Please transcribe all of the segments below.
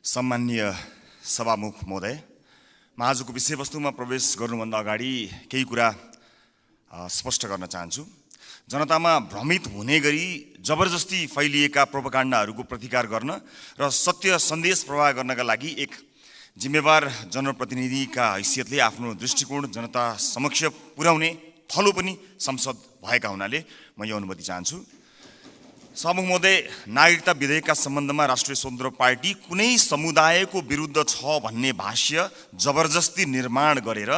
सम्माननीय सभामुख महोदय, म आजको विषयवस्तुमा प्रवेश गर्नुभन्दा अगाडि केही कुरा स्पष्ट गर्न चाहन्छु। जनतामा भ्रमित हुने गरी जबरजस्ती फैलिएका प्रोपागान्डाहरूको प्रतिकार गर्न र सत्य सन्देश प्रवाह गर्नका लागि एक जिम्मेवार जनप्रतिनिधिका हैसियतले आफ्नो दृष्टिकोण जनता समक्ष पुर्याउने थलो पनि संसद भएका हुनाले म यो अनुमति चाहन्छु। सभामुख महोदय, नागरिकता विधेयकका सम्बन्धमा राष्ट्रिय स्वतन्त्र पार्टी कुनै समुदायको विरुद्ध छ भन्ने भाष्य जबरजस्ती निर्माण गरेर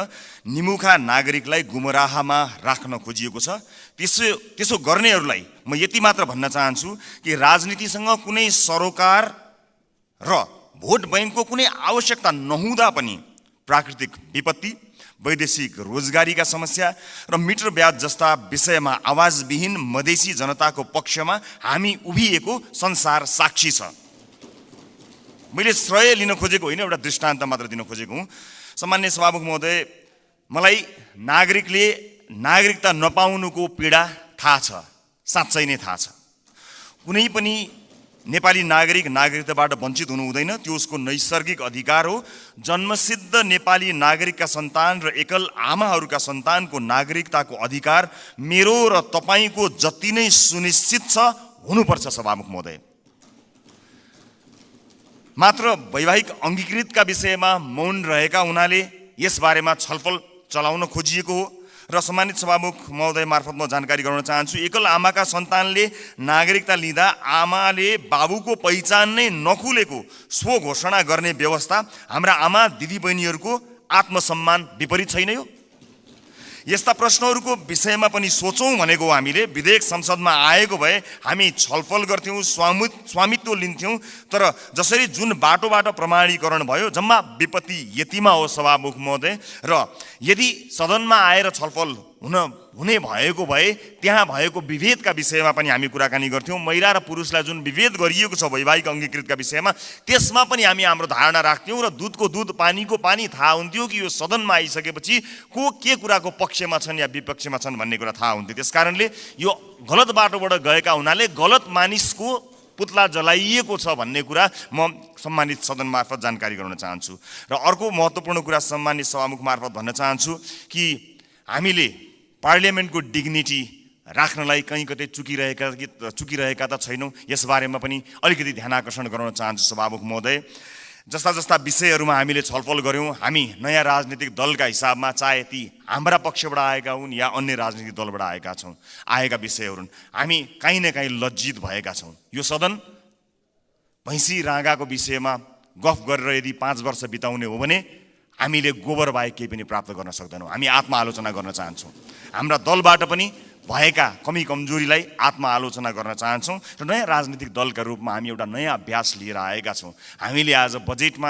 निमुखा नागरिकलाई गुमराहमा राख्न खोजिएको छ। त्यसो गर्नेहरूलाई म यति मात्र भन्न चाहन्छु कि राजनीतिसँग कुनै सरोकार र भोट बैंकको कुनै आवश्यकता नहुँदा पनि प्राकृतिक विपत्ति, वैदेशिक रोजगारीका समस्या र मिटर ब्याज जस्ता विषयमा आवाजविहीन मधेसी जनताको पक्षमा हामी उभिएको संसार साक्षी छ। मैले श्रेय लिन खोजेको होइन, एउटा दृष्टान्त मात्र दिन खोजेको हुँ। सम्मान्य सभामुख महोदय, मलाई नागरिकले नागरिकता नपाउनुको पीडा थाहा छ, साँच्चै नै थाहा छ। कुनै पनि नेपाली नागरिक नागरिकताबाट वञ्चित हुनु हुँदैन, त्यो उसको नैसर्गिक अधिकार हो। जन्मसिद्ध नेपाली नागरिकका सन्तान र एकल आमाहरूका सन्तानको नागरिकताको अधिकार मेरो र तपाईको जति नै सुनिश्चित छ हुनुपर्छ। सभामुख महोदय, मात्र वैवाहिक अङ्गीकृतका विषयमा मौन रहेका हुनाले यसबारेमा छलफल चलाउन खोजिएको हो र सम्मानित सभामुख महोदय मार्फत म जानकारी गराउन चाहन्छु। एकल आमाका सन्तानले नागरिकता लिँदा आमाले बाबुको पहिचान नै नखुलेको स्व घोषणा गर्ने व्यवस्था हाम्रा आमा दिदीबहिनीहरूको आत्मसम्मान विपरीत छैन यो? यस्ता प्रश्नहरूको विषयमा पनि सोचौँ भनेको हामीले। विधेयक संसदमा आएको भए हामी छलफल गर्थ्यौँ, स्वामित्व लिन्थ्यौँ, तर जसरी जुन बाटोबाट प्रमाणीकरण भयो जम्मा विपत्ति यतिमा हो। सभामुख महोदय, र यदि सदनमा आएर छलफल हुने भएको भए त्यहाँ भएको विभेदका विषयमा पनि हामी कुराकानी गर्थ्यौँ। महिला र पुरुषलाई जुन विभेद गरिएको छ वैवाहिक अङ्गीकृतका विषयमा, त्यसमा पनि हामी हाम्रो धारणा राख्थ्यौँ र दुधको दुध पानीको पानी थाहा हुन्थ्यो कि यो सदनमा आइसकेपछि को के कुराको पक्षमा छन् या विपक्षमा छन् भन्ने कुरा थाहा हुन्थ्यो। त्यस कारणले यो गलत बाटोबाट गएका हुनाले गलत मानिसको पुतला जलाइएको छ भन्ने कुरा म सम्मानित सदन मार्फत जानकारी गराउन चाहन्छु। र अर्को महत्त्वपूर्ण कुरा सम्मानित सभामुख मार्फत भन्न चाहन्छु कि हामीले पार्लियामेन्टको डिग्निटी राख्नलाई कहीँ कतै चुकिरहेका त छैनौँ, यसबारेमा पनि अलिकति ध्यान आकर्षण गराउन चाहन्छु। सभामुख महोदय, जस्ता हामीहरूले छलफल गऱ्यौँ, हामी नयाँ राजनीतिक दलका हिसाबमा, चाहे ती हाम्रा पक्षबाट आएका हुन् या अन्य राजनीतिक दलबाट आएका विषयहरू, हामी काहीँ न काहीँ लज्जित भएका छौँ। यो सदन भैँसी राँगाको विषयमा गफ गरेर यदि 5 वर्ष बिताउने हो भने हामीले गोबर बाहेक केही पनि प्राप्त गर्न सक्दैनौँ। हामी आत्मआलोचना गर्न चाहन्छौँ। हाम्रा दलबाट पनि भएका कमी कमजोरीलाई आत्मआलोचना गर्न चाहन्छौँ र नयाँ राजनीतिक दलका रूपमा हामी एउटा नयाँ अभ्यास लिएर आएका छौँ। हामीले आज बजेटमा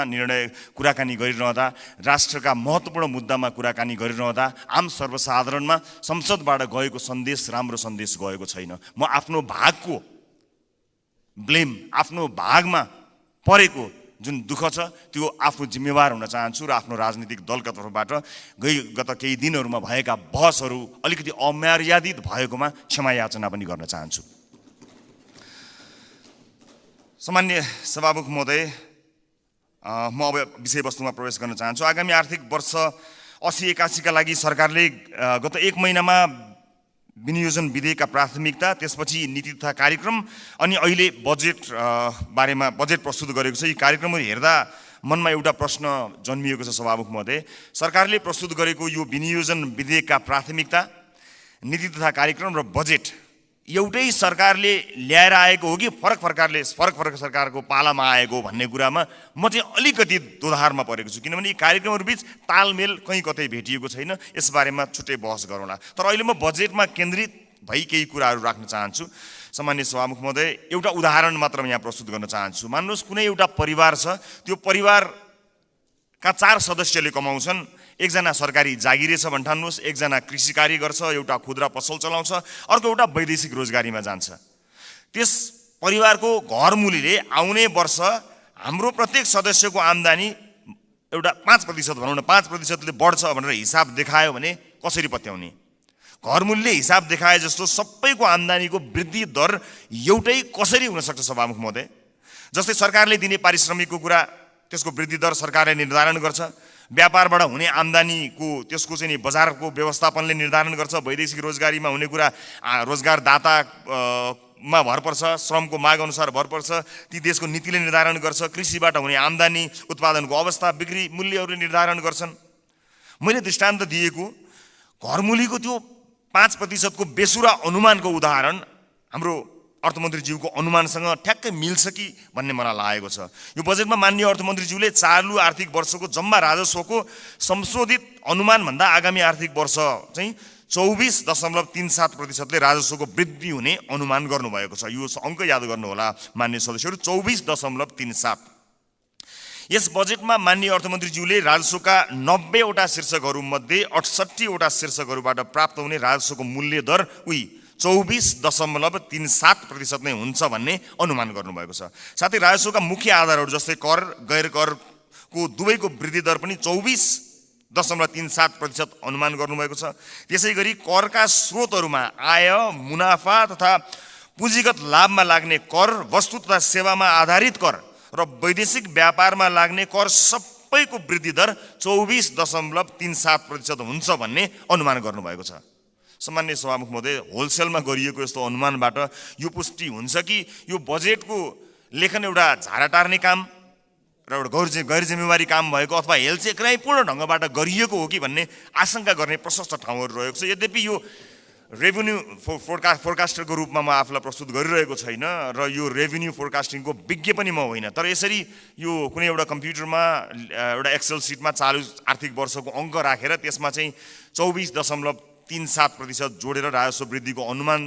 कुराकानी गरिरहँदा, राष्ट्रका महत्त्वपूर्ण मुद्दामा कुराकानी गरिरहँदा आम सर्वसाधारणमा संसदबाट गएको सन्देश राम्रो सन्देश गएको छैन। म आफ्नो भागको ब्लेम, आफ्नो भागमा परेको जुन दुःख छ त्यो आफ्नो जिम्मेवार हुन चाहन्छु र आफ्नो राजनीतिक दलका तर्फबाट गत केही दिनहरूमा भएका बहसहरू अलिकति अमर्यादित भएकोमा क्षमा याचना पनि गर्न चाहन्छु। सम्मान्य सभामुख महोदय, म अब विषयवस्तुमा प्रवेश गर्न चाहन्छु। आगामी आर्थिक वर्ष 80-81 का लागि सरकारले गत 1 महिनामा विनियोजन विधेयकका प्राथमिकता, त्यसपछि नीति तथा कार्यक्रम अनि अहिले बजेट बारेमा बजेट प्रस्तुत गरेको छ। यी कार्यक्रमहरू हेर्दा मनमा एउटा प्रश्न जन्मिएको छ। सभामुख महोदय, सरकारले प्रस्तुत गरेको यो विनियोजन विधेयकका प्राथमिकता, नीति तथा कार्यक्रम र बजेट एउटै सरकारले ल्याएर आएको हो कि फरक सरकारको पालामा आएको भन्ने कुरामा म चाहिँ अलिकति दोधारमा परेको छु। किनभने यी कार्यक्रमहरू बीच तालमेल कहीँ कतै भेटिएको छैन। यसबारेमा छुट्टै बहस गरौँला। तर अहिले म बजेटमा केन्द्रित भई केही कुराहरू राख्न चाहन्छु। सम्मान्य सभामुख महोदय, एउटा उदाहरण मात्र यहाँ प्रस्तुत गर्न चाहन्छु। मान्नुहोस् कुनै एउटा परिवार छ, त्यो परिवारका 4 सदस्यले कमाउँछन्। एकजना सरकारी जागिरे छ भन्ठान्नुहोस्, एकजना कृषि कार्य गर्छ, एउटा खुद्रा पसल चलाउँछ, अर्को एउटा वैदेशिक रोजगारीमा जान्छ। त्यस परिवारको घरमुलीले आउने वर्ष हाम्रो प्रत्येक सदस्यको आम्दानी एउटा 5% भनौँ न, 5%ले बढ्छ भनेर हिसाब देखायो भने कसरी पत्याउने? घरमूल्य हिसाब देखाए जस्तो सबैको आम्दानीको वृद्धि दर एउटै कसरी हुन सक्छ? सभामुख महोदय, जस्तै सरकारले दिने पारिश्रमिकको कुरा त्यसको वृद्धि दर सरकारले निर्धारण गर्छ। व्यापारबाट हुने आम्दानीको त्यसको चाहिँ नि बजारको व्यवस्थापनले निर्धारण गर्छ। वैदेशिक रोजगारीमा हुने कुरा रोजगारदाता मा भर पर्छ, श्रमको माग अनुसार भर पर्छ, ती देशको नीतिले निर्धारण गर्छ। कृषिबाट हुने आम्दानी, उत्पादनको अवस्था, बिक्री मूल्यहरूले निर्धारण गर्छन्। मैले दृष्टान्त दिएको घरमूलीको त्यो 5% को बेसुरा अनुमानको उदाहरण हाम्रो अर्थमन्त्रीज्यूको अनुमानसँग ठ्याक्कै मिल्छ कि भन्ने मलाई लागेको छ। यो बजेटमा माननीय अर्थमन्त्रीज्यूले चालु आर्थिक वर्षको जम्मा राजस्वको संशोधित अनुमानभन्दा आगामी आर्थिक वर्ष चाहिँ 24.37% राजस्वको वृद्धि हुने अनुमान गर्नुभएको छ। यो अङ्क याद गर्नुहोला माननीय सदस्यहरू, 24.37। यस बजेटमा माननीय अर्थमन्त्रीज्यूले राजस्वका 90 वटा शीर्षकहरूमध्ये 68 वटा शीर्षकहरूबाट प्राप्त हुने राजस्वको मूल्य दर 24.37% नै हुन्छ भन्ने अनुमान गर्नुभएको छ। साथै राजस्वका मुख्य आधारहरू जस्तै कर, गैर करको दुवैको वृद्धि दर पनि 24.37% अनुमान गर्नुभएको छ। त्यसै गरी करका स्रोतहरूमा आय, मुनाफा तथा पुँजीगत लाभमा लाग्ने कर, वस्तु तथा सेवामा आधारित कर र वैदेशिक व्यापारमा लाग्ने कर सबैको वृद्धि दर 24.37% हुन्छ भन्ने अनुमान गर्नुभएको छ। सामान्य सभामुख महोदय, होलसेलमा गरिएको यस्तो अनुमानबाट यो पुष्टि हुन्छ कि यो बजेटको लेखन एउटा झारा टार्ने काम र एउटा गैर जिम्मेवारी काम भएको अथवा हेलचेक्राइपूर्ण ढङ्गबाट गरिएको हो कि भन्ने आशंका गर्ने प्रशस्त ठाउँहरू रहेको छ। यद्यपि यो रेभेन्यू फोरकास्टरको रूपमा म आफूलाई प्रस्तुत गरिरहेको छैन र यो रेभेन्यू फोरकास्टिङको विज्ञ पनि म होइन, तर यसरी यो कुनै एउटा कम्प्युटरमा एउटा एक्सेल सिटमा चालु आर्थिक वर्षको अङ्क राखेर त्यसमा चाहिँ 24.37% जोडेर राजस्व वृद्धिको अनुमान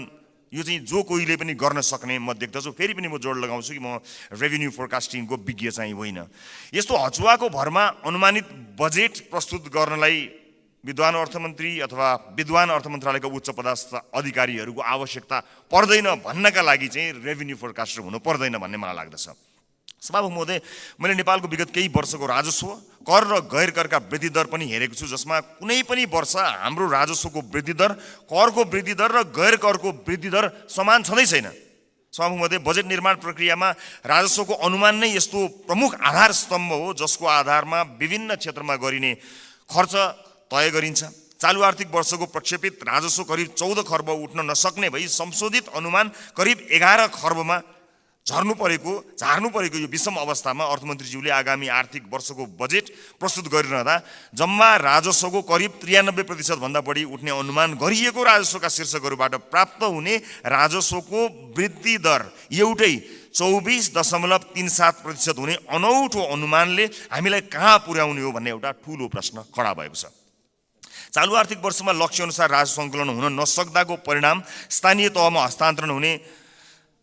यो चाहिँ जो कोहीले पनि गर्न सक्ने म देख्दछु। फेरि पनि म जोड लगाउँछु कि म रेभेन्यू फोरकास्टिङको विज्ञ चाहिँ होइन। यस्तो हचुवाको भरमा अनुमानित बजेट प्रस्तुत गर्नलाई विद्वान अर्थमन्त्री अथवा विद्वान अर्थ मन्त्रालयका उच्च पदस्थ अधिकारीहरूको आवश्यकता पर्दैन भन्नका लागि चाहिँ रेभेन्यू फोरकास्टर हुनु पर्दैन भन्ने मलाई लाग्दछ। सभामुख महोदय, मैले नेपालको विगत केही वर्षको राजस्व, कर र गैर करका वृद्धि दर पनि हेरेको छु, जसमा कुनै पनि वर्ष हाम्रो राजस्वको वृद्धि दर, करको वृद्धि दर र गैर करको वृद्धि दर समान छँदै छैन। सभामुख महोदय, बजेट निर्माण प्रक्रियामा राजस्वको अनुमान नै यस्तो प्रमुख आधार स्तम्भ हो जसको आधारमा विभिन्न क्षेत्रमा गरिने खर्च तय गरिन्छ। चालु आर्थिक वर्षको प्रक्षेपित राजस्व करिब 14 खर्ब उठ्न नसक्ने भई संशोधित अनुमान करिब 11 खर्बमा झार्नु परेको यो विषम अवस्थामा अर्थमन्त्रीज्यूले आगामी आर्थिक वर्षको बजेट प्रस्तुत गरिरहँदा जम्मा राजस्वको करिब 93% भन्दा बढी उठ्ने अनुमान गरिएको राजस्वका शीर्षकहरूबाट प्राप्त हुने राजस्वको वृद्धि दर एउटै 24.37% हुने अनौठो अनुमानले हामीलाई कहाँ पुर्याउने हो भन्ने एउटा ठूलो प्रश्न खडा भएको छ। चालु आर्थिक वर्षमा लक्ष्य अनुसार राजस्व सङ्कलन हुन नसक्दाको परिणाम स्थानीय तहमा हस्तान्तरण हुने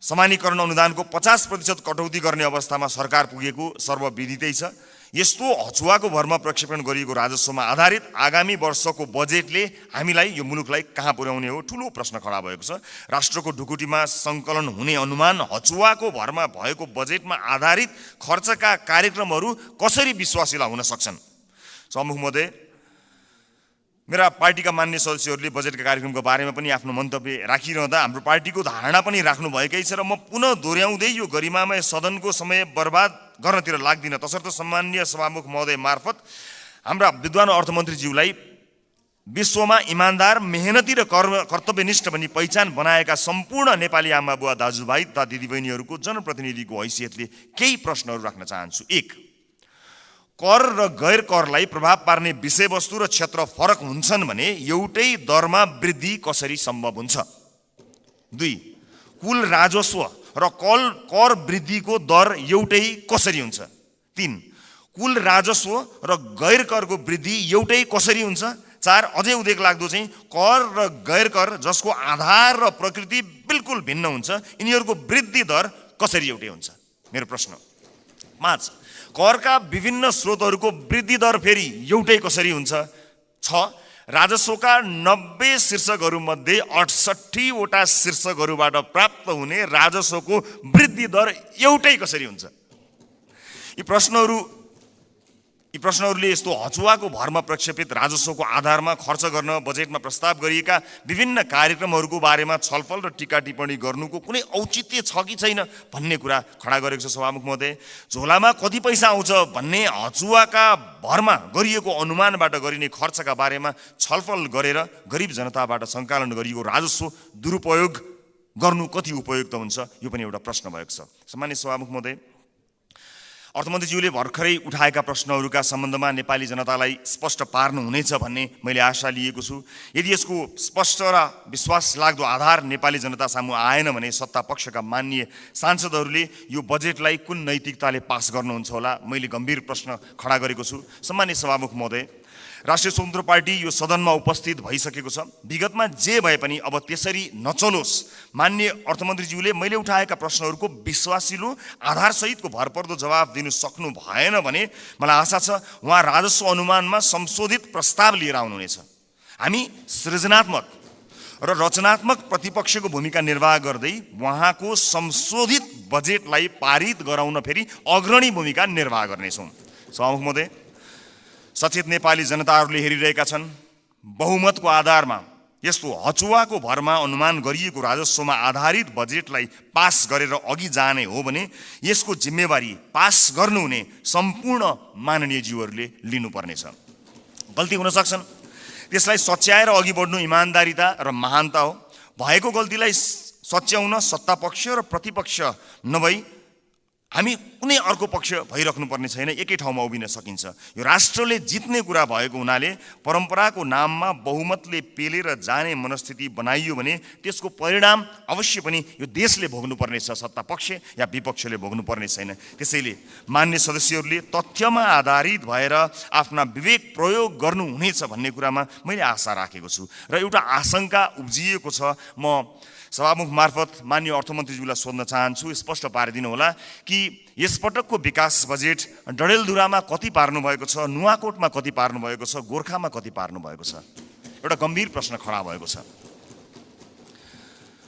समानीकरण अनुदानको 50% कटौती गर्ने अवस्थामा सरकार पुगेको सर्वविदितै छ। यस्तो हचुवाको भरमा प्रक्षेपण गरिएको राजस्वमा आधारित आगामी वर्षको बजेटले हामीलाई यो मुलुकलाई कहाँ पुर्याउने हो ठूलो प्रश्न खडा भएको छ। राष्ट्रको ढुकुटीमा सङ्कलन हुने अनुमान हचुवाको भरमा भएको बजेटमा आधारित खर्चका कार्यक्रमहरू कसरी विश्वासिला हुन सक्छन्? सभामुख महोदय, मेरा पार्टीका मान्य सदस्यहरूले बजेटका कार्यक्रमको बारेमा पनि आफ्नो मन्तव्य राखिरहँदा हाम्रो पार्टीको धारणा पनि राख्नुभएकै छ र म पुनः दोहोऱ्याउँदै यो गरिमामय सदनको समय बर्बाद गर्नतिर लाग्दिनँ। तसर्थ सम्माननीय सभामुख महोदय मार्फत हाम्रा विद्वान अर्थमन्त्रीज्यूलाई विश्वमा इमान्दार, मेहनती र कर्तव्यनिष्ठ भनी पहिचान बनाएका सम्पूर्ण नेपाली आमा बुवा दाजुभाइ तथा दिदीबहिनीहरूको जनप्रतिनिधिको हैसियतले केही प्रश्नहरू राख्न चाहन्छु। 1, कर र गैर करलाई प्रभाव पार्ने विषयवस्तु र क्षेत्र फरक हुन्छन् भने एउटै दरमा वृद्धि कसरी सम्भव हुन्छ? 2, कुल राजस्व र कर वृद्धिको दर एउटै कसरी हुन्छ? 3, कुल राजस्व र गैर करको वृद्धि एउटै कसरी हुन्छ? 4, अझै उदेक लाग्दो चाहिँ कर र गैर कर जसको आधार र प्रकृति बिल्कुल भिन्न हुन्छ, यिनीहरूको वृद्धि दर कसरी एउटै हुन्छ? मेरो प्रश्न। 5, करका विभिन्न स्रोतहरूको वृद्धि दर फेरि एउटै कसरी हुन्छ? 6, राजस्वका 90 शीर्षकहरूमध्ये 68 वटा शीर्षकहरूबाट प्राप्त हुने राजस्वको वृद्धि दर एउटै कसरी हुन्छ? यी प्रश्नहरू यी प्रश्नहरूले यस्तो हचुवाको भरमा प्रक्षेपित राजस्वको आधारमा खर्च गर्न बजेटमा प्रस्ताव गरिएका विभिन्न कार्यक्रमहरूको बारेमा छलफल र टीका टिप्पणी गर्नुको कुनै औचित्य छ कि छैन भन्ने कुरा खडा गरेको छ सभामुख महोदय। झोलामा कति पैसा आउँछ भन्ने हचुवाका भरमा गरिएको अनुमानबाट गरिने खर्चका बारेमा छलफल गरेर गरिब जनताबाट सङ्कलन गरिएको राजस्व दुरुपयोग गर्नु कति उपयुक्त हुन्छ, यो पनि एउटा प्रश्न भएको छ। सम्मानित सभामुख महोदय, अर्थमन्त्रीज्यूले भर्खरै उठाएका प्रश्नहरूका सम्बन्धमा नेपाली जनतालाई स्पष्ट पार्नु हुनेछ भन्ने मैले आशा लिएको छु। यदि यसको स्पष्ट र विश्वास लाग्दो आधार नेपाली जनता सामु आएन भने सत्ता पक्षका माननीय सांसदहरूले यो बजेटलाई कुन नैतिकताले पास गर्नुहुन्छ होला, मैले गम्भीर प्रश्न खडा गरेको छु। सम्मानित सभामुख महोदय, राष्ट्रिय स्वतन्त्र पार्टी यो सदनमा उपस्थित भइसकेको छ। विगतमा जे भए पनि अब त्यसरी नचलोस्। माननीय अर्थमन्त्रीज्यूले मैले उठाएका प्रश्नहरूको विश्वासिलो आधारसहितको भरपर्दो जवाब दिनु सक्नु भएन भने मलाई आशा छ उहाँ राजस्व अनुमानमा संशोधित प्रस्ताव लिएर आउनुहुनेछ। हामी सृजनात्मक र रचनात्मक प्रतिपक्षको भूमिका निर्वाह गर्दै उहाँको संशोधित बजेटलाई पारित गराउन फेरि अग्रणी भूमिका निर्वाह गर्नेछौँ। सभामुख महोदय, सचेत नेपाली जनताहरूले हेरिरहेका छन्। बहुमतको आधारमा यस्तो हचुवाको भरमा अनुमान गरिएको राजस्वमा आधारित बजेटलाई पास गरेर अघि जाने हो भने यसको जिम्मेवारी पास गर्नुहुने सम्पूर्ण माननीयज्यूहरूले लिनुपर्नेछ। गल्ती हुन सक्छन्, त्यसलाई सच्याएर अघि बढ्नु इमान्दारिता र महानता हो। भएको गल्तीलाई सच्याउन सत्तापक्ष र प्रतिपक्ष नभई हामी कुनै अर्को पक्ष भइराख्नु पर्ने छैन, एकै ठाउँमा उभिन सकिन्छ। यो राष्ट्रले जित्ने कुरा भएको हुनाले परम्पराको नाममा बहुमतले पेलेर जाने मनस्थिति बनाइयो भने त्यसको परिणाम अवश्य पनि यो देशले भोग्नुपर्नेछ, सत्ता पक्ष या विपक्षले भोग्नुपर्ने छैन। त्यसैले मान्य सदस्यहरूले तथ्यमा आधारित भएर आफ्ना विवेक प्रयोग गर्नुहुनेछ भन्ने कुरामा मैले आशा राखेको छु र एउटा आशंका उब्जिएको छ। म सभामुख मार्फत माननीय अर्थमन्त्रीज्यूलाई सोध्न चाहन्छु, स्पष्ट पारिदिनु होला कि यसपटकको विकास बजेट डडेलधुरामा कति पार्नु भएको छ, नुवाकोटमा कति पार्नु भएको छ, गोर्खामा कति पार्नु भएको छ? एउटा गम्भीर प्रश्न खडा भएको छ।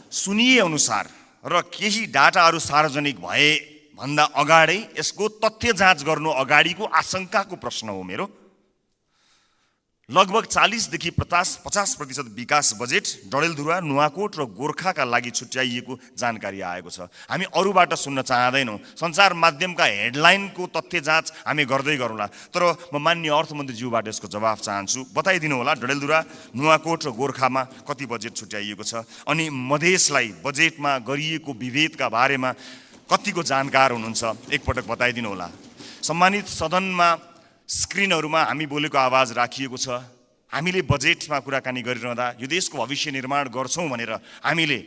सुनिए अनुसार र केही डाटाहरू सार्वजनिक भए भन्दा अगाडि यसको तथ्य जाँच गर्नु अगाडिको आशंकाको प्रश्न हो मेरो। लगभग 40 देखि 50% विकास बजेट डडेलधुरा, नुवाकोट र गोर्खाका लागि छुट्याइएको जानकारी आएको छ। हामी अरूबाट सुन्न चाहँदैनौँ। सञ्चार माध्यमका हेडलाइनको तथ्य जाँच हामी गर्दै गरौँला, तर म माननीय अर्थमन्त्रीज्यूबाट यसको जवाफ चाहन्छु। बताइदिनु होला डडेलधुरा, नुवाकोट र गोर्खामा कति बजेट छुट्याइएको छ, अनि मधेसलाई बजेटमा गरिएको विभेदका बारेमा कतिको जानकार हुनुहुन्छ, एकपटक बताइदिनु होला। सम्मानित सदनमा स्क्रिनहरूमा हामी बोलेको आवाज राखिएको छ। हामीले बजेटमा कुराकानी गरिरहँदा यो देशको भविष्य निर्माण गर्छौँ भनेर हामीले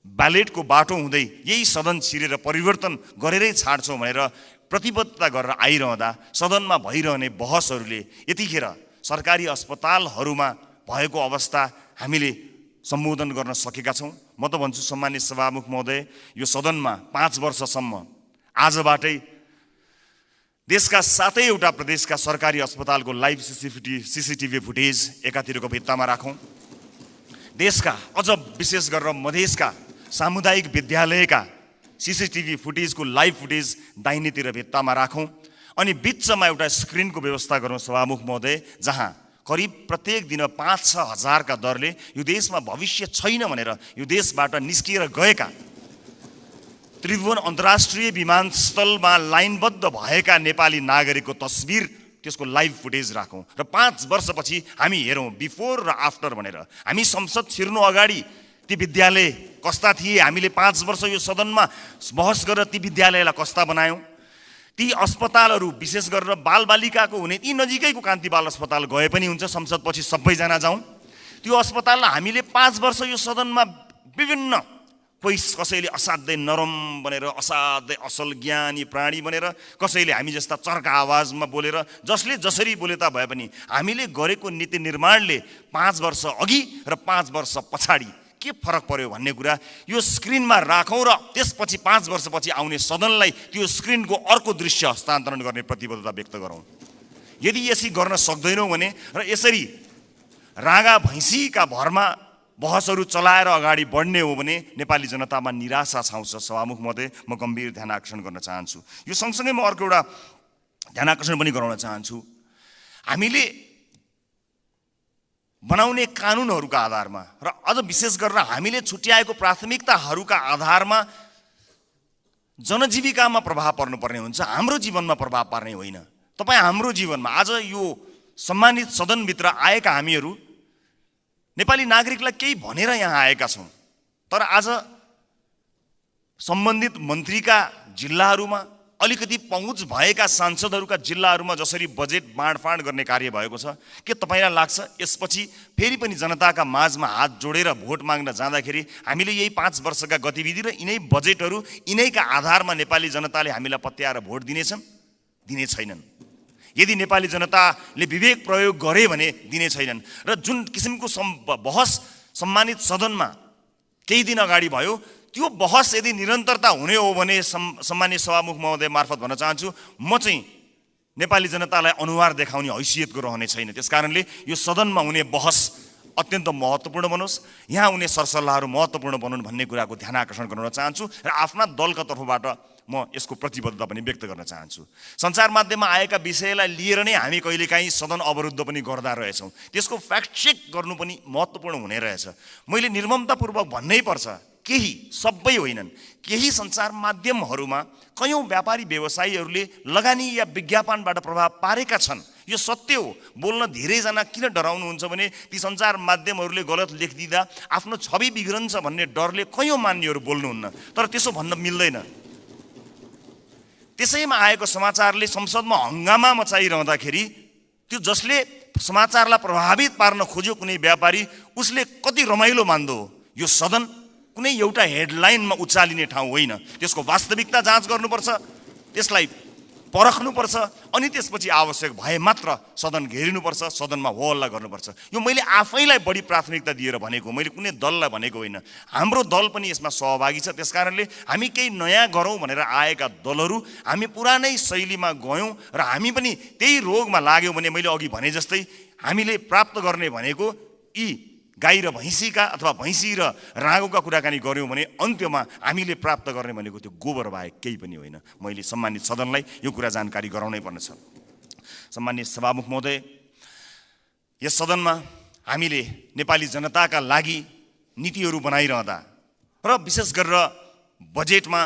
ब्यालेटको बाटो हुँदै यही सदन छिरेर परिवर्तन गरेरै छाड्छौँ भनेर प्रतिबद्धता गरेर आइरहँदा सदनमा भइरहने बहसहरूले यतिखेर सरकारी अस्पतालहरूमा भएको अवस्था हामीले सम्बोधन गर्न सकेका छौँ। म त भन्छु सम्मानित सभामुख महोदय, यो सदनमा 5 वर्षसम्म आजबाटै देशका 7वटा प्रदेशका सरकारी अस्पतालको लाइभ सीसीटीभी फुटेज एकातिरको भित्तामा राखौँ। देशका अझ विशेष गरेर मधेसका सामुदायिक विद्यालयका सीसीटीभी फुटेजको लाइभ फुटेज दाहिनेतिर भित्तामा राखौँ। अनि बिचमा एउटा स्क्रिनको व्यवस्था गरौँ सभामुख महोदय, जहाँ करिब प्रत्येक दिन 5-6 हजारका दरले यो देशमा भविष्य छैन भनेर यो देशबाट निस्किएर गएका त्रिभुवन अन्तर्राष्ट्रिय विमानस्थलमा लाइनबद्ध भएका नेपाली नागरिकको तस्बिर, त्यसको लाइभ फुटेज राखौँ र 5 वर्षपछि हामी हेरौँ बिफोर र आफ्टर भनेर। हामी संसद छिर्नु अगाडि ती विद्यालय कस्ता थिए, हामीले 5 वर्ष यो सदनमा बहस गरेर ती विद्यालयलाई कस्ता बनायौँ। ती अस्पतालहरू विशेष गरेर बालबालिकाको हुने ती नजिकैको कान्ति बाल अस्पताल गए पनि हुन्छ, संसदपछि सबैजना जाउँ। त्यो अस्पताललाई हामीले 5 वर्ष यो सदनमा विभिन्न कसैले असाध्यै नरम भनेर, असाध्यै असल ज्ञानी प्राणी भनेर, कसैले हामी जस्ता चर्का आवाजमा बोलेर, जसले जसरी बोले ता भए पनि हामीले गरेको नीति निर्माणले 5 वर्ष अघि र 5 वर्ष पछाडि के फरक पर्यो भन्ने कुरा यो स्क्रिनमा राखौँ र त्यसपछि 5 वर्षपछि आउने सदनलाई त्यो स्क्रिनको अर्को दृश्य हस्तान्तरण गर्ने प्रतिबद्धता व्यक्त गरौँ। यदि यसरी गर्न सक्दैनौँ भने र यसरी रागा भैँसीका भरमा बहसहरू चलाएर अगाडि बढ्ने हो भने नेपाली जनतामा निराशा छाउँछ। सभामुख महोदय, म गम्भीर ध्यान आकर्षण गर्न चाहन्छु। यो सँगसँगै म अर्को एउटा ध्यानाकर्षण पनि गराउन चाहन्छु। हामीले बनाउने कानुनहरूका आधारमा र अझ विशेष गरेर हामीले छुट्याएको प्राथमिकताहरूका आधारमा जनजीविकामा प्रभाव पर्नुपर्ने हुन्छ, हाम्रो जीवनमा प्रभाव पार्ने होइन। तपाईँ हाम्रो जीवनमा आज यो सम्मानित सदनभित्र आएका हामीहरू नेपाली नागरिकलाई केही भनेर यहाँ आएका छौँ, तर आज सम्बन्धित मन्त्रीका जिल्लाहरूमा अलिकति पहुँच भएका सांसदहरूका जिल्लाहरूमा जसरी बजेट बाँडफाँड गर्ने कार्य भएको छ, के तपाईँलाई लाग्छ यसपछि फेरि पनि जनताका माझमा हात जोडेर भोट माग्न जाँदाखेरि हामीले यही 5 वर्षका गतिविधि र यिनै बजेटहरू यिनैका आधारमा नेपाली जनताले हामीलाई पत्याएर भोट दिनेछन्? दिने छैनन्। यदि नेपाली जनताले विवेक प्रयोग गरे भने दिने छैनन्। र जुन किसिमको बहस सम्मानित सदनमा केही दिन अगाडि भयो, त्यो बहस यदि निरन्तरता हुने हो भने सम्मानित सभामुख महोदय मार्फत भन्न चाहन्छु, म चाहिँ नेपाली जनतालाई अनुहार देखाउने हैसियतको रहने छैन। त्यसकारणले यो सदनमा हुने बहस अत्यन्त महत्त्वपूर्ण बनोस्, यहाँ हुने सरसल्लाहहरू महत्त्वपूर्ण बनुन् भन्ने कुराको ध्यान आकर्षण गराउन चाहन्छु र आफ्ना दलका तर्फबाट म यसको प्रतिबद्धता पनि व्यक्त गर्न चाहन्छु। सञ्चार माध्यममा आएका विषयलाई लिएर नै हामी कहिलेकाहीँ सदन अवरुद्ध पनि गर्दा रहेछौँ, त्यसको फ्याक्ट चेक गर्नु पनि महत्त्वपूर्ण हुने रहेछ। मैले निर्ममतापूर्वक भन्नै पर्छ, केही, सबै होइनन्, केही सञ्चार माध्यमहरूमा कयौँ व्यापारी व्यवसायीहरूले लगानी या विज्ञापनबाट प्रभाव पारेका छन्। यो सत्य हो। बोल्न धेरैजना किन डराउनुहुन्छ भने ती सञ्चार माध्यमहरूले गलत लेखिदिँदा आफ्नो छवि बिग्रन्छ भन्ने डरले कयौँ मान्यहरू बोल्नुहुन्न, तर त्यसो भन्न मिल्दैन। त्यसैमा आएको समाचारले संसदमा हङ्गामा मचाइरहँदाखेरि त्यो जसले समाचारलाई प्रभावित पार्न खोज्यो कुनै व्यापारी, उसले कति रमाइलो मान्दो हो। यो सदन कुनै एउटा हेडलाइनमा उचालिने ठाउँ होइन, त्यसको वास्तविकता जाँच गर्नुपर्छ, त्यसलाई परख्नुपर्छ, अनि त्यसपछि आवश्यक भए मात्र सदन घेरिनुपर्छ, सदनमा हो हल्ला गर्नुपर्छ। यो मैले आफैलाई बढी प्राथमिकता दिएर भनेको, मैले कुनै दललाई भनेको होइन। हाम्रो दल पनि यसमा सहभागी छ। त्यसकारणले हामी केही नयाँ गरौँ भनेर आएका दलहरू हामी पुरानै शैलीमा गयौँ र हामी पनि त्यही रोगमा लाग्यौँ भने मैले अघि भने जस्तै हामीले प्राप्त गर्ने भनेको यी गाई र भैँसीका अथवा भैँसी र राँगोका कुराकानी गऱ्यौँ भने अन्त्यमा हामीले प्राप्त गर्ने भनेको त्यो गोबर बाहेक केही पनि होइन। मैले सम्मानित सदनलाई यो कुरा जानकारी गराउनै पर्नेछ। सम्मानित सभामुख महोदय, यस सदनमा हामीले नेपाली जनताका लागि नीतिहरू बनाइरहँदा र विशेष गरेर बजेटमा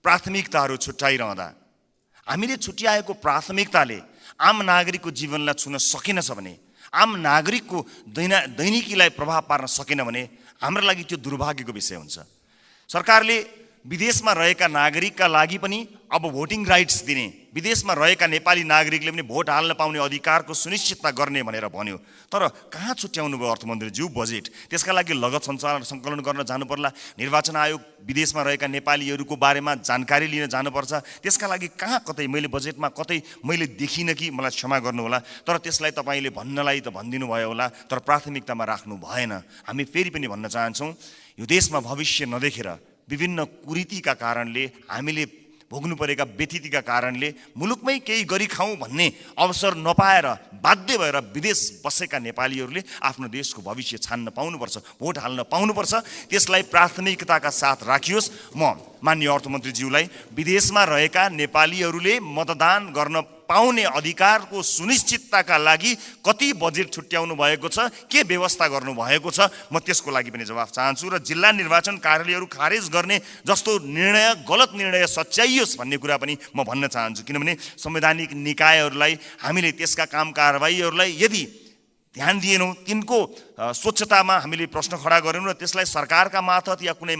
प्राथमिकताहरू छुट्याइरहँदा हामीले छुट्याएको प्राथमिकताले आम नागरिकको जीवनलाई छुन सकेनछ भने, आम नागरिकको दैनिकीलाई प्रभाव पार्न सकेन भने हाम्रो लागि त्यो दुर्भाग्यको विषय हुन्छ। सरकारले विदेशमा रहेका नागरिकका लागि पनि अब भोटिङ राइट्स दिने, विदेशमा रहेका नेपाली नागरिकले पनि भोट हाल्न पाउने अधिकारको सुनिश्चितता गर्ने भनेर भन्यो, तर कहाँ छुट्याउनु भयो अर्थमन्त्रीज्यू बजेट? त्यसका लागि लगत सङ्कलन गर्न जानु पर्ला, निर्वाचन आयोग विदेशमा रहेका नेपालीहरूको बारेमा जानकारी लिन जानुपर्छ, त्यसका लागि कहाँ कतै मैले बजेटमा कतै मैले देखिनँ कि, मलाई क्षमा गर्नुहोला, तर त्यसलाई तपाईँले भन्नलाई त भनिदिनु भयो होला, तर प्राथमिकतामा राख्नु भएन। हामी फेरि पनि भन्न चाहन्छौँ, यो देशमा भविष्य नदेखेर विभिन्न कुरीतिका कारणले, हामीले भोग्नु परेका व्यथितिका कारणले मुलुकमै केही गरी खाउँ भन्ने अवसर नपाएर बाध्य भएर विदेश बसेका नेपालीहरूले आफ्नो देशको भविष्य छान्न पाउनुपर्छ, भोट हाल्न पाउनुपर्छ। त्यसलाई प्राथमिकताका साथ राखियोस्। म माननीय अर्थमन्त्रीज्यूलाई विदेशमा रहेका नेपालीहरूले मतदान गर्न पाउने अधिकारको सुनिश्चितताका लागि कति बजेट छुट्याउनु भएको छ, के व्यवस्था गर्नु भएको छ, म त्यसको लागि पनि जवाफ चाहन्छु। र जिल्ला निर्वाचन कार्यालयहरू खारेज गर्ने जस्तो निर्णय, गलत निर्णय सच्याइयोस् भन्ने कुरा पनि म भन्न चाहन्छु। किनभने संवैधानिक निकायहरूलाई हामीले त्यसका काम कारबाहीहरूलाई यदि ध्यान दिएनौँ, तिनको स्वच्छतामा हामीले प्रश्न खडा गरेनौँ र त्यसलाई सरकारका मार्फत या कुनै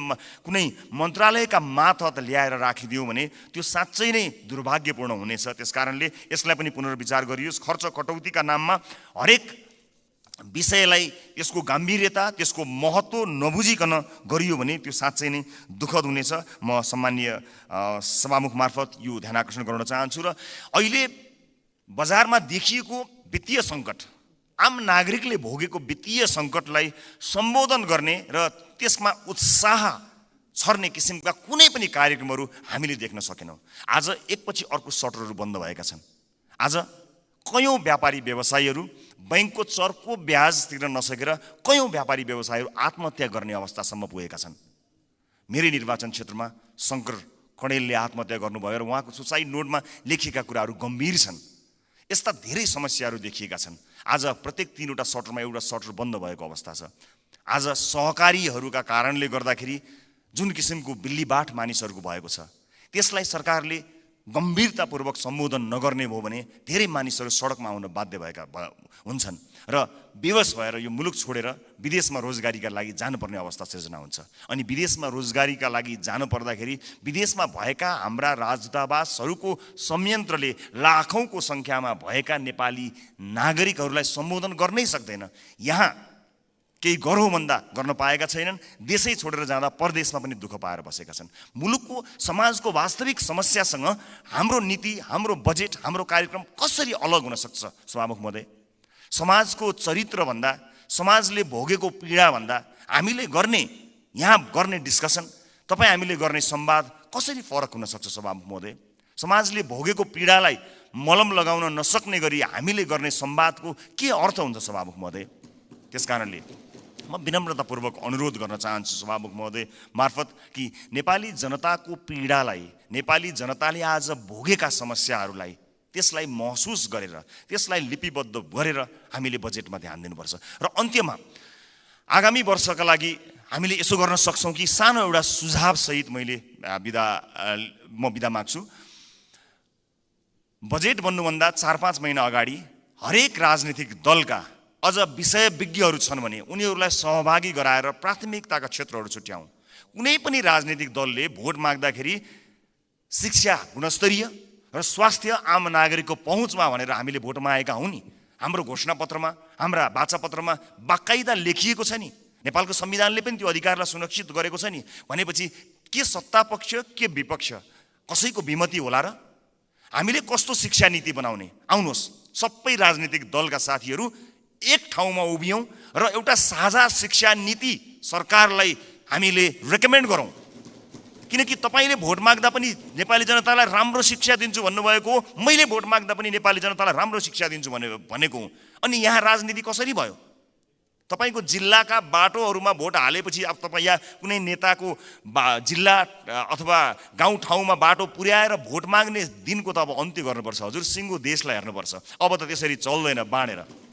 मन्त्रालयका मार्फत ल्याएर राखिदियौँ भने त्यो साँच्चै नै दुर्भाग्यपूर्ण हुनेछ। त्यसकारणले यसलाई पनि पुनर्विचार गरियोस्। खर्च कटौतीका नाममा हरेक विषयलाई यसको गम्भीरता, त्यसको महत्त्व नबुझिकन गरियो भने त्यो साँच्चै नै दुःखद हुनेछ। म सम्मानीय सभामुख मार्फत यो ध्यान आकर्षण गराउन चाहन्छु। र अहिले बजारमा देखिएको वित्तीय सङ्कट, आम नागरिकले भोगेको वित्तीय सङ्कटलाई सम्बोधन गर्ने र त्यसमा उत्साह छर्ने किसिमका कुनै पनि कार्यक्रमहरू हामीले देख्न सकेनौँ। आज एकपछि अर्को सटरहरू बन्द भएका छन्। आज कयौँ व्यापारी व्यवसायीहरू बैंकको चर्को ब्याज तिर्न नसकेर कयौँ व्यापारी व्यवसायीहरू आत्महत्या गर्ने अवस्थासम्म पुगेका छन्। मेरै निर्वाचन क्षेत्रमा शङ्कर कणेलले आत्महत्या गर्नुभयो र उहाँको सुसाइड नोटमा लेखिएका कुराहरू गम्भीर छन्। यस्ता धेरै समस्याहरू देखिएका छन्। आज प्रत्येक 3वटा सटरमा एउटा सटर बन्द भएको अवस्था छ। आज सहकारीहरूका कारणले गर्दाखेरि जुन किसिमको बिल्लीबाट मानिसहरूको भएको छ, त्यसलाई सरकारले गम्भीरतापूर्वक सम्बोधन नगर्ने भयो भने धेरै मानिसहरू सडकमा आउन बाध्य भएका हुन्छन् र बेवस भएर यो मुलुक छोडेर विदेशमा रोजगारीका लागि जानुपर्ने अवस्था सिर्जना हुन्छ। अनि विदेशमा रोजगारीका लागि जानु पर्दाखेरि विदेशमा भएका हाम्रा राजदूतावासहरूको संयन्त्रले लाखौँको सङ्ख्यामा भएका नेपाली नागरिकहरूलाई सम्बोधन गर्नै सक्दैन। यहाँ केही गरौँ भन्दा गर्न पाएका छैनन्। देशै छोडेर जाँदा परदेशमा पनि दुःख पाएर बसेका छन्। मुलुकको समाजको वास्तविक समस्यासँग हाम्रो नीति, हाम्रो बजेट, हाम्रो कार्यक्रम कसरी अलग हुन सक्छ? सभामुख महोदय, समाजको चरित्रभन्दा, समाजले भोगेको पीडाभन्दा हामीले यहाँ गर्ने डिस्कसन, तपाईँ हामीले गर्ने संवाद कसरी फरक हुन सक्छ? सभामुख महोदय, समाजले भोगेको पीडालाई मलम लगाउन नसक्ने गरी हामीले गर्ने संवादको के अर्थ हुन्छ? सभामुख महोदय, त्यसकारणले म विनम्रतापूर्वक अनुरोध गर्न चाहन्छु सभामुख महोदय मार्फत कि नेपाली जनताको पीडालाई, नेपाली जनताले आज भोगेका समस्याहरूलाई त्यसलाई महसुस गरेर, त्यसलाई लिपिबद्ध गरेर हामीले बजेटमा ध्यान दिनुपर्छ। र अन्त्यमा आगामी वर्षका लागि हामीले यसो गर्न सक्छौँ कि सानो एउटा सुझावसहित म बिदा माग्छु। बजेट बन्नुभन्दा 4-5 महिना अगाडि हरेक राजनीतिक दलका अझ विषयविज्ञहरू छन् भने उनीहरूलाई सहभागी गराएर प्राथमिकताका क्षेत्रहरू छुट्याउँ। कुनै पनि राजनीतिक दलले भोट माग्दाखेरि शिक्षा गुणस्तरीय र स्वास्थ्य आम नागरिकको पहुँचमा भनेर हामीले भोट मागेका हौँ नि। हाम्रो घोषणापत्रमा, हाम्रा वाचापत्रमा बाकाइदा लेखिएको छ नि। नेपालको संविधानले पनि त्यो अधिकारलाई सुरक्षित गरेको छ नि। भनेपछि के सत्तापक्ष के विपक्ष कसैको विमति होला र? हामीले कस्तो शिक्षा नीति बनाउने? आउनुहोस् सबै राजनीतिक दलका साथीहरू एक ठाउँमा उभियौँ र एउटा साझा शिक्षा नीति सरकारलाई हामीले रेकमेन्ड गरौँ। किनकि तपाईँले भोट माग्दा पनि नेपाली जनतालाई राम्रो शिक्षा दिन्छु भन्नुभएको हो, मैले भोट माग्दा पनि नेपाली जनतालाई राम्रो शिक्षा दिन्छु भनेको हो। अनि यहाँ राजनीति कसरी भयो? तपाईँको जिल्लाका बाटोहरूमा भोट हालेपछि अब तपाईँ यहाँ कुनै नेताको जिल्ला अथवा गाउँठाउँमा बाटो पुर्याएर भोट माग्ने दिनको त अब अन्त्य गर्नुपर्छ। हजुर, सिङ्गो देशलाई हेर्नुपर्छ। अब त त्यसरी चल्दैन बाँडेर।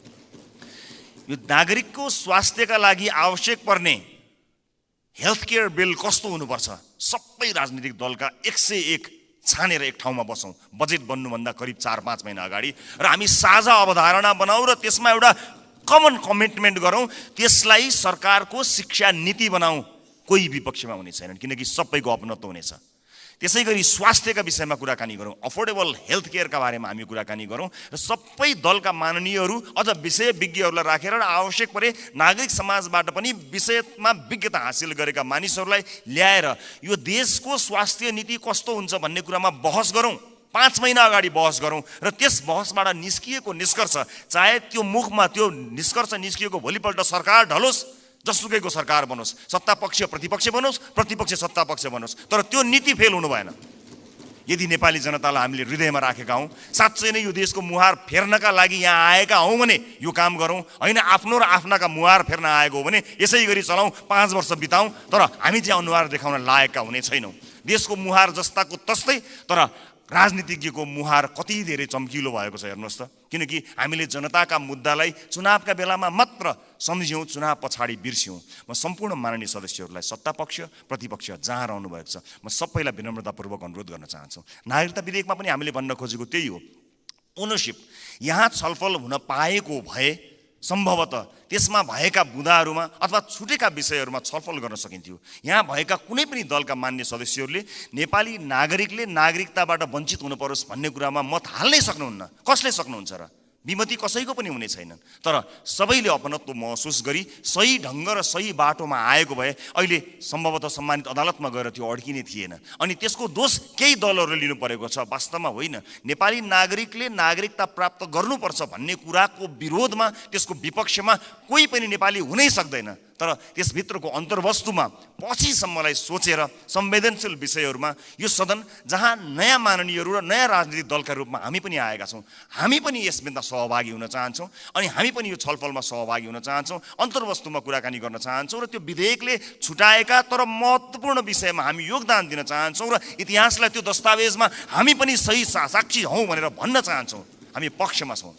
यो नागरिकको स्वास्थ्यका लागि आवश्यक पर्ने हेल्थ केयर बिल कस्तो हुनुपर्छ? सबै राजनीतिक दलका 101 छानेर एक ठाउँमा बसौँ बजेट बन्नुभन्दा करिब 4-5 महिना अगाडि र हामी साझा अवधारणा बनाऊ र त्यसमा एउटा कमन कमिटमेन्ट गरौँ। त्यसलाई सरकारको शिक्षा नीति बनाऊ। कोही विपक्षमा हुने छैनन् किनकि सबैको अपनत्व हुनेछ। त्यसै गरी स्वास्थ्यका विषयमा कुराकानी गरौँ, अफोर्डेबल हेल्थ केयरका बारेमा हामी कुराकानी गरौँ र सबै दलका माननीयहरू अझ विषयविज्ञहरूलाई राखेर र आवश्यक परे नागरिक समाजबाट पनि विषयमा विज्ञता हासिल गरेका मानिसहरूलाई ल्याएर यो देशको स्वास्थ्य नीति कस्तो हुन्छ भन्ने कुरामा बहस गरौँ। 5 महिना अगाडि बहस गरौँ र त्यस बहसबाट निस्किएको निष्कर्ष, चाहे त्यो मुखमा त्यो निष्कर्ष निस्किएको भोलिपल्ट सरकार ढलोस्, जसुकैको सरकार बनोस्, सत्तापक्ष प्रतिपक्ष बनोस्, प्रतिपक्ष सत्तापक्ष बनोस्, तर त्यो नीति फेल हुनु भएन। यदि नेपाली जनतालाई हामीले हृदयमा राखेका हौँ, साँच्चै नै यो देशको मुहार फेर्नका लागि यहाँ आएका हौँ भने यो काम गरौँ। होइन आफ्नो र आफ्नाका मुहार फेर्न आएको हो भने यसै गरी चलाउँ, 5 वर्ष बिताउँ, तर हामी चाहिँ अनुहार देखाउन लायकका हुने छैनौँ। देशको मुहार जस्ताको तस्तै, तर राजनीतिज्ञको मुहार कति धेरै चम्किलो भएको छ हेर्नुहोस् त। किनकि हामीले जनताका मुद्दालाई चुनावका बेलामा मात्र सम्झ्यौँ, चुनाव पछाडि बिर्स्यौँ। म सम्पूर्ण माननीय सदस्यहरूलाई सत्तापक्ष प्रतिपक्ष जहाँ रहनु भएको छ म सबैलाई विनम्रतापूर्वक अनुरोध गर्न चाहन्छु। नागरिकता विधेयकमा पनि हामीले भन्न खोजेको त्यही हो। ओनरसिप यहाँ छलफल हुन पाएको भए सम्भवतः त्यसमा भएका बुँदाहरूमा अथवा छुटेका विषयहरूमा छलफल गर्न सकिन्थ्यो। यहाँ भएका कुनै पनि दलका मान्य सदस्यहरूले नेपाली नागरिकले नागरिकताबाट वञ्चित हुनु परोस् भन्ने कुरामा मत हाल्नै सक्नुहुन्न। कसले सक्नुहुन्छ र? विमति कसैको पनि हुने छैनन्। तर सबैले अपनत्व महसुस गरी सही ढङ्ग र सही बाटोमा आएको भए अहिले सम्भवतः सम्मानित अदालतमा गएर त्यो अड्किने थिएन। अनि त्यसको दोष केही दलहरूले लिनु परेको छ, वास्तवमा होइन। नेपाली नागरिकले नागरिकता प्राप्त गर्नुपर्छ भन्ने कुराको विरोधमा, त्यसको विपक्षमा कोही पनि नेपाली हुनै सक्दैन। तर त्यसभित्रको अन्तर्वस्तुमा पछिसम्मलाई सोचेर संवेदनशील विषयहरूमा यो सदन जहाँ नयाँ माननीयहरू र नयाँ राजनीतिक दलका रूपमा हामी पनि आएका छौँ, हामी पनि यसमा सहभागी हुन चाहन्छौँ अनि हामी पनि यो छलफलमा सहभागी हुन चाहन्छौँ, अन्तर्वस्तुमा कुराकानी गर्न चाहन्छौँ र त्यो विधेयकले छुटाएका तर महत्त्वपूर्ण विषयमा हामी योगदान दिन चाहन्छौँ र इतिहासलाई त्यो दस्तावेजमा हामी पनि सही साक्षी हौँ भनेर भन्न चाहन्छौँ। हामी पक्षमा छौँ।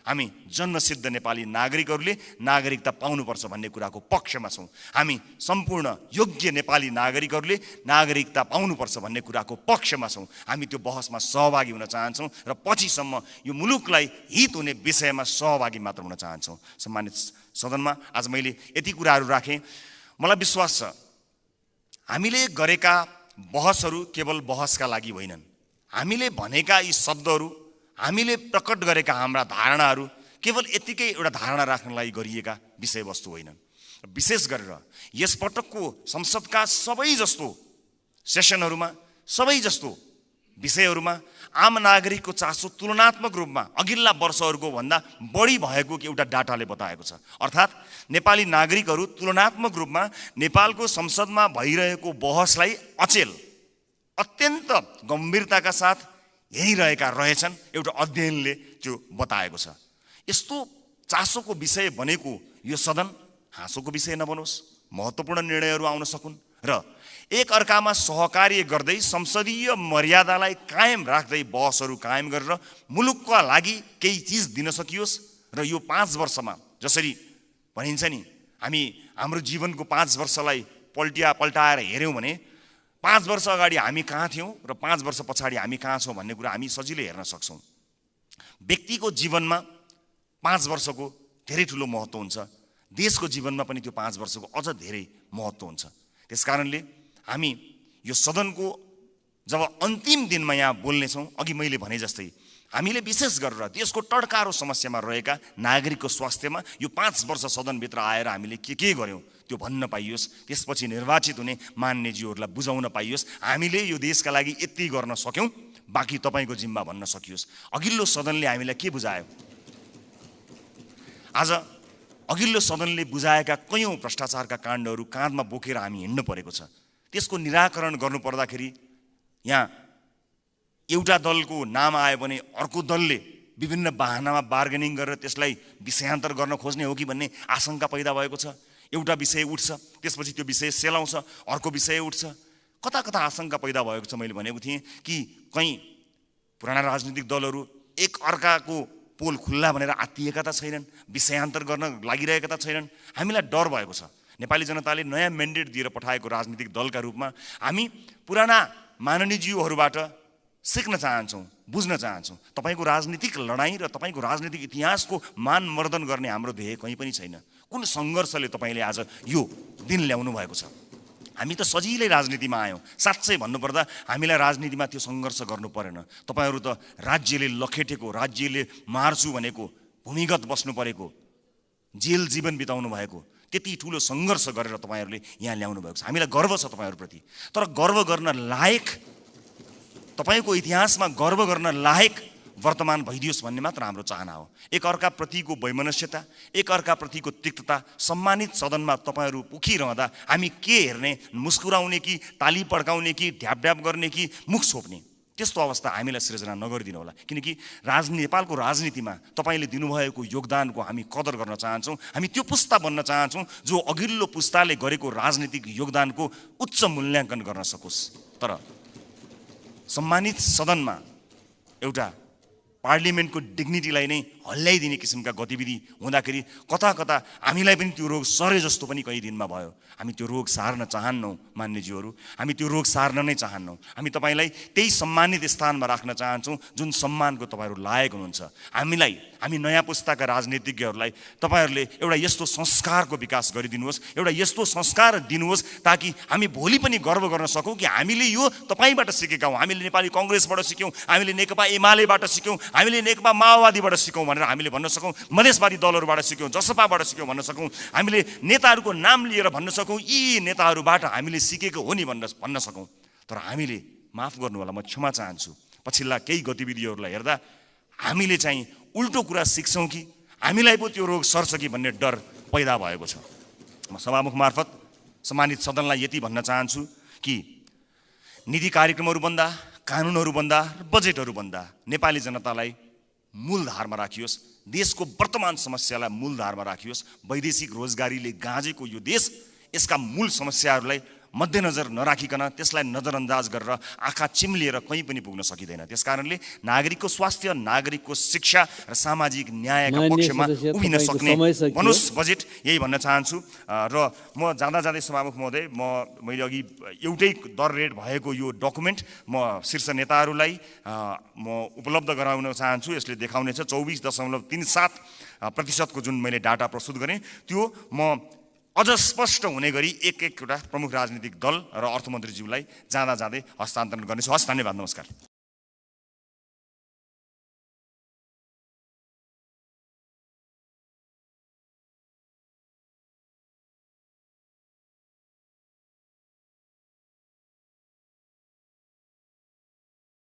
हामी जन्मसिद्ध नेपाली नागरिकहरूले नागरिकता पाउनुपर्छ भन्ने कुराको पक्षमा छौँ। हामी सम्पूर्ण योग्य नेपाली नागरिकहरूले नागरिकता पाउनुपर्छ भन्ने कुराको पक्षमा छौँ। हामी त्यो बहसमा सहभागी हुन चाहन्छौँ र पछिसम्म यो मुलुकलाई हित हुने विषयमा सहभागी मात्र हुन चाहन्छौँ। सम्मानित सदनमा आज मैले यति कुराहरू राखेँ। मलाई विश्वास छ हामीले गरेका बहसहरू केवल बहसका लागि होइनन्। हामीले भनेका यी शब्दहरू, हामीले प्रकट गरेका हाम्रा धारणाहरू केवल यतिकै एउटा धारणा राख्नलाई गरिएका विषयवस्तु होइनन्। विशेष गरेर यसपटकको संसदका सबै जस्तो सेसनहरूमा, सबै जस्तो विषयहरूमा आम नागरिकको चासो तुलनात्मक रूपमा अघिल्ला वर्षहरूको भन्दा बढी भएको एउटा डाटाले बताएको छ। अर्थात् नेपाली नागरिकहरू तुलनात्मक रूपमा नेपालको संसदमा भइरहेको बहसलाई अचेल, अत्यन्त गम्भीरताका साथ हेरिरहेका रहेछन्। एउटा अध्ययनले त्यो बताएको छ। यस्तो चासोको विषय बनेको यो सदन हाँसोको विषय नबनोस्, महत्त्वपूर्ण निर्णयहरू आउन सकुन् र एक अर्कामा सहकार्य गर्दै संसदीय मर्यादालाई कायम राख्दै बहसहरू कायम गरेर मुलुकका लागि केही चिज दिन सकियोस्। र यो 5 वर्षमा जसरी भनिन्छ नि, हामी हाम्रो जीवनको 5 वर्षलाई पल्टाएर हेऱ्यौँ भने 5 वर्ष अगाडि हामी कहाँ थियौँ र 5 वर्ष पछाडि हामी कहाँ छौँ भन्ने कुरा हामी सजिलै हेर्न सक्छौँ। व्यक्तिको जीवनमा 5 वर्षको धेरै ठुलो महत्त्व हुन्छ। देशको जीवनमा पनि त्यो 5 वर्षको अझ धेरै महत्त्व हुन्छ। त्यसकारणले हामी यो सदनको जब अन्तिम दिनमा यहाँ बोल्नेछौँ, अघि मैले भने जस्तै हामीले विशेष गरेर देशको टड्कारो समस्यामा रहेका नागरिकको स्वास्थ्यमा यो 5 वर्ष सदनभित्र आएर हामीले के गर्यौँ त्यो भन्न पाइयोस्। त्यसपछि निर्वाचित हुने मान्यज्यूहरूलाई बुझाउन पाइयोस् हामीले यो देशका लागि यति गर्न सक्यौँ, बाँकी तपाईँको जिम्मा भन्न सकियोस्। अघिल्लो सदनले हामीलाई के बुझायो? आज अघिल्लो सदनले बुझाएका कयौँ भ्रष्टाचारका काण्डहरू काँधमा बोकेर हामी हिँड्नु परेको छ। त्यसको निराकरण गर्नुपर्दाखेरि यहाँ एउटा दलको नाम आयो भने अर्को दलले विभिन्न बाहनामा बार्गेनिङ गरेर त्यसलाई विषयान्तर गर्न खोज्ने हो कि भन्ने आशंका पैदा भएको छ। एउटा विषय उठ्छ, त्यसपछि त्यो विषय सेलाउँछ, अर्को विषय उठ्छ। कता कता आशंका पैदा भएको छ। मैले भनेको थिएँ कि कहीँ पुराना राजनीतिक दलहरू एक अर्काको पोल खुल्ला भनेर आत्तिएका त छैनन्, विषयान्तर गर्न लागिरहेका त छैनन्। हामीलाई डर भएको छ। नेपाली जनताले नयाँ म्यान्डेट दिएर पठाएको राजनीतिक दलका रूपमा हामी पुराना माननीयज्यूहरूबाट सिक्न चाहन्छौँ, बुझ्न चाहन्छौँ। तपाईँको राजनीतिक लडाइँ र तपाईँको राजनीतिक इतिहासको मानमर्दन गर्ने हाम्रो ध्येय कहीँ पनि छैन। कुन सङ्घर्षले तपाईँले आज यो दिन ल्याउनु भएको छ? हामी त सजिलै राजनीतिमा आयौँ। साँच्चै भन्नुपर्दा हामीलाई राजनीतिमा त्यो सङ्घर्ष गर्नु परेन। तपाईँहरू त राज्यले लखेटेको, राज्यले मार्छु भनेको, भूमिगत बस्नु परेको, जेल जीवन बिताउनु भएको त्यति ठुलो सङ्घर्ष गरेर तपाईँहरूले यहाँ ल्याउनु भएको छ। हामीलाई गर्व छ तपाईँहरूप्रति। तर गर्व गर्न लायक, तपाईँको इतिहासमा गर्व गर्न लायक वर्तमान भइदियोस् भन्ने मात्र हाम्रो चाहना हो। एक अर्काप्रतिको वैमनस्यता, एक अर्काप्रतिको तिक्तता सम्मानित सदनमा तपाईँहरू उखिरहँदा हामी के हेर्ने, मुस्कुराउने कि ताली पड्काउने कि ढ्याप गर्ने कि मुख छोप्ने, त्यस्तो अवस्था हामीलाई सृजना नगरिदिनु होला। किनकि नेपालको राजनीतिमा तपाईँले दिनुभएको योगदानको हामी कदर गर्न चाहन्छौँ। हामी त्यो पुस्ता बन्न चाहन्छौँ जो अघिल्लो पुस्ताले गरेको राजनीतिक योगदानको उच्च मूल्याङ्कन गर्न सकोस्। तर सम्मानित सदनमा एउटा पार्लिमेन्टको डिग्निटीलाई नै हल्लाइदिने किसिमका गतिविधि हुँदाखेरि कता कता हामीलाई पनि त्यो रोग सरे जस्तो पनि कहीँ दिनमा भयो। हामी त्यो रोग सार्न चाहन्नौँ मान्यज्यूहरू, हामी त्यो रोग सार्न नै चाहन्नौँ। हामी तपाईँलाई त्यही सम्मानित स्थानमा राख्न चाहन्छौँ जुन सम्मानको तपाईँहरू लायक हुनुहुन्छ। हामी नयाँ पुस्ताका राजनीतिज्ञहरूलाई तपाईँहरूले एउटा यस्तो संस्कारको विकास गरिदिनुहोस्, एउटा यस्तो संस्कार दिनुहोस् ताकि हामी भोलि पनि गर्व गर्न सकौँ कि हामीले यो तपाईँबाट सिकेका हौँ। हामीले नेपाली कङ्ग्रेसबाट सिक्यौँ, हामीले नेकपा एमालेबाट सिक्यौँ, हामीले नेकपा माओवादीबाट सिक्यौँ भनेर हामीले भन्न सकौँ, मधेसवादी दलहरूबाट सिक्यौँ, जसपाबाट सिक्यौँ भन्न सकौँ, हामीले नेताहरूको नाम लिएर भन्न सकौँ यी नेताहरूबाट हामीले सिकेको हो नि भन्न सकौँ। तर हामीले, माफ गर्नु होला, म क्षमा चाहन्छु, पछिल्ला केही गतिविधिहरूलाई हेर्दा हामीले चाहिँ उल्टो कुरा सिक्छौँ कि हामीलाई पो त्यो रोग सर्छ कि भन्ने डर पैदा भएको छ। म सभामुख मार्फत सम्मानित सदनलाई यति भन्न चाहन्छु कि नीति कार्यक्रमहरू भन्दा, कानुनहरू भन्दा, बजेटहरू भन्दा नेपाली जनतालाई मूलधारमा राखियोस्, देशको वर्तमान समस्यालाई मूलधारमा राखियोस्। वैदेशिक रोजगारीले गाँजेको यो देश यसका मूल समस्याहरूलाई मध्यनजर नराखिकन त्यसलाई नजरअन्दाज गरेर आँखा चिम्लिएर कहीँ पनि पुग्न सकिँदैन। त्यसकारणले नागरिकको स्वास्थ्य, नागरिकको शिक्षा र सामाजिक न्यायका पक्षमा उभिन सक्ने बनोस् बजेट, यही भन्न चाहन्छु। र म जाँदा जाँदै सभामुख महोदय, मैले अघि एउटै दर रेट भएको यो डकुमेन्ट म शीर्ष नेताहरूलाई म उपलब्ध गराउन चाहन्छु। यसले देखाउनेछ 24.37% जुन मैले डाटा प्रस्तुत गरेँ त्यो म अझ स्पष्ट हुने गरी एक-एकवटा प्रमुख राजनीतिक दल र अर्थमन्त्रीज्यूलाई जाँदा जाँदै हस्तान्तरण गर्नेछु। हस्, धन्यवाद, नमस्कार।